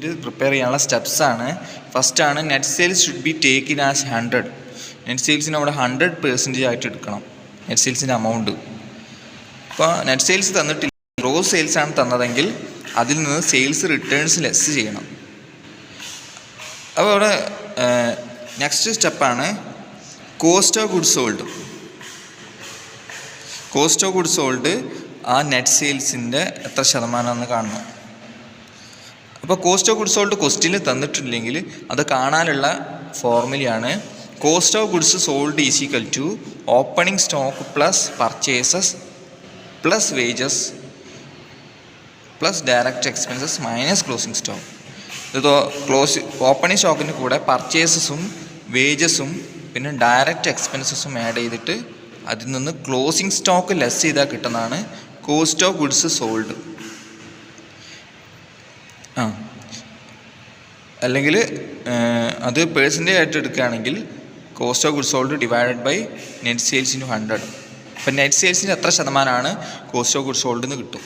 Statement prepare ചെയ്യാനുള്ള സ്റ്റെപ്സാണ്. ഫസ്റ്റാണ് net sales should be taken as 100. Net സെയിൽസിന് അവിടെ 100% ആയിട്ട് എടുക്കണം, നെറ്റ് സെയിൽസിൻ്റെ എമൗണ്ട്. ഇപ്പോൾ നെറ്റ് സെയിൽസ് തന്നിട്ടില്ല, ഗ്രോസ് സെയിൽസ് ആണ് തന്നതെങ്കിൽ അതിൽ നിന്ന് സെയിൽസ് റിട്ടേൺസ് ലെസ് ചെയ്യണം. അപ്പോൾ അവിടെ നെക്സ്റ്റ് സ്റ്റെപ്പാണ് cost of goods sold. Cost of goods sold ആ നെറ്റ് സെയിൽസിൻ്റെ എത്ര ശതമാനമാണെന്ന് കാണണം. അപ്പോൾ കോസ്റ്റ് ഓഫ് ഗുഡ്സ് സോൾഡ് ക്വസ്റ്റ്യനിൽ തന്നിട്ടില്ലെങ്കിൽ അത് കാണാനുള്ള ഫോർമുലയാണ് cost of goods sold is equal to opening stock plus purchases plus wages plus direct expenses minus closing stock. ഇത് ഓപ്പണിംഗ് സ്റ്റോക്കിൻ്റെ കൂടെ പർച്ചേസസും വേജസും പിന്നെ ഡയറക്റ്റ് എക്സ്പെൻസസും ആഡ് ചെയ്തിട്ട് അതിൽ നിന്ന് ക്ലോസിംഗ് സ്റ്റോക്ക് ലെസ് ചെയ്താൽ കിട്ടുന്നതാണ് കോസ്റ്റ് ഓഫ് ഗുഡ്സ് സോൾഡ്. അല്ലെങ്കിൽ അത് പേഴ്സൻറ്റേജ് ആയിട്ട് എടുക്കുകയാണെങ്കിൽ cost of goods sold divided by net sales into 100. അപ്പം നെറ്റ് സെയിൽസിൻ്റെ എത്ര ശതമാനമാണ് കോസ്റ്റ് ഓഫ് ഗുഡ്സ് സോൾഡ് എന്ന് കിട്ടും.